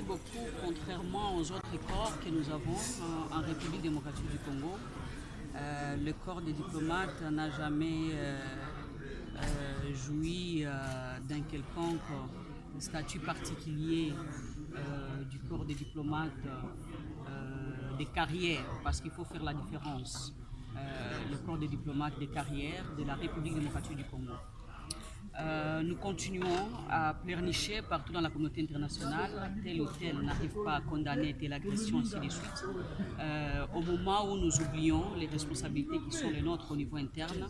Merci beaucoup. Contrairement aux autres corps que nous avons en République démocratique du Congo, le corps des diplomates n'a jamais joui d'un quelconque statut particulier du corps des diplomates des carrières, parce qu'il faut faire la différence. Le corps des diplomates des carrières de la République démocratique du Congo. Nous continuons à pleurnicher partout dans la communauté internationale, tel ou tel n'arrive pas à condamner telle agression, ainsi de suite. Au moment où nous oublions les responsabilités qui sont les nôtres au niveau interne,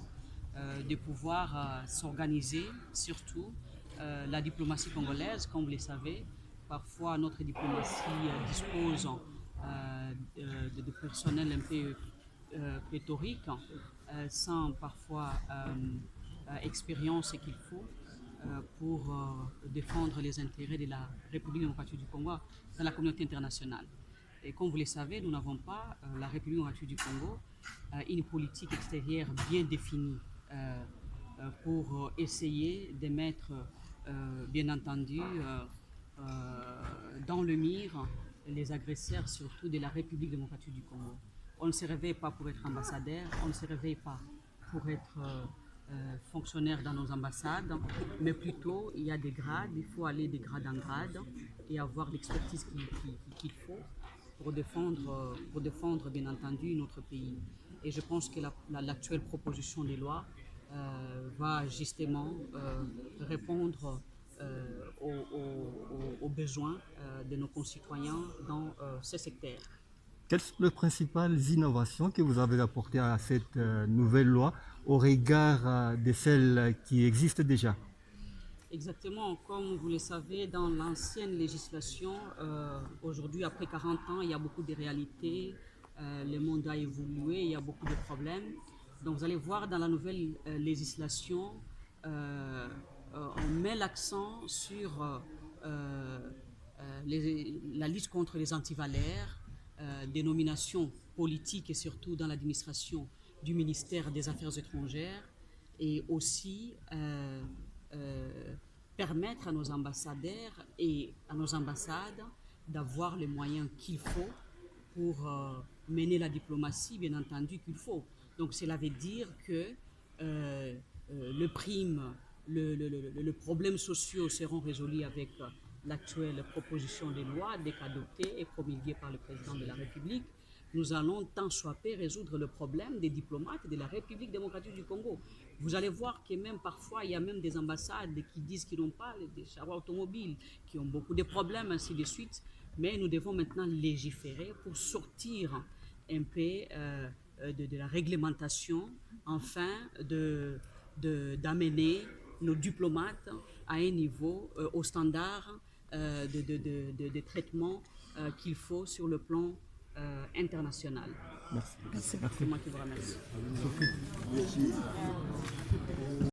de pouvoir s'organiser, surtout la diplomatie congolaise, comme vous le savez. Parfois, notre diplomatie dispose de personnel un peu pléthorique, sans parfois expérience qu'il faut pour défendre les intérêts de la République démocratique du Congo dans la communauté internationale. Et comme vous le savez, nous n'avons pas, la République démocratique du Congo, une politique extérieure bien définie pour essayer de mettre, bien entendu, dans le mire les agresseurs, surtout de la République démocratique du Congo. On ne se réveille pas pour être ambassadeur, on ne se réveille pas pour être fonctionnaire dans nos ambassades, mais plutôt il y a des grades, il faut aller de grade en grade et avoir l'expertise qu'il faut pour défendre bien entendu notre pays. Et je pense que l'actuelle proposition de loi va justement répondre aux besoins de nos concitoyens dans ce secteur. Quelles sont les principales innovations que vous avez apportées à cette nouvelle loi au regard de celles qui existent déjà? Exactement, comme vous le savez, dans l'ancienne législation, aujourd'hui, après 40 ans, il y a beaucoup de réalités, le monde a évolué, il y a beaucoup de problèmes. Donc vous allez voir, dans la nouvelle législation, on met l'accent sur la lutte contre les antivaleurs, des nominations politiques et surtout dans l'administration du ministère des Affaires étrangères, et aussi permettre à nos ambassadeurs et à nos ambassades d'avoir les moyens qu'il faut pour mener la diplomatie, bien entendu, qu'il faut. Donc cela veut dire que le prime, les problèmes sociaux seront résolus avec l'actuelle proposition de loi dès qu'adoptée et promulguée par le président de la République. Nous allons tant soit peu résoudre le problème des diplomates de la République démocratique du Congo. Vous allez voir que même parfois, il y a même des ambassades qui disent qu'ils n'ont pas des chars automobiles, qui ont beaucoup de problèmes, ainsi de suite. Mais nous devons maintenant légiférer pour sortir un peu de la réglementation, afin d'amener nos diplomates à un niveau, au standard de traitement qu'il faut sur le plan international. Merci. C'est moi qui vous remercie.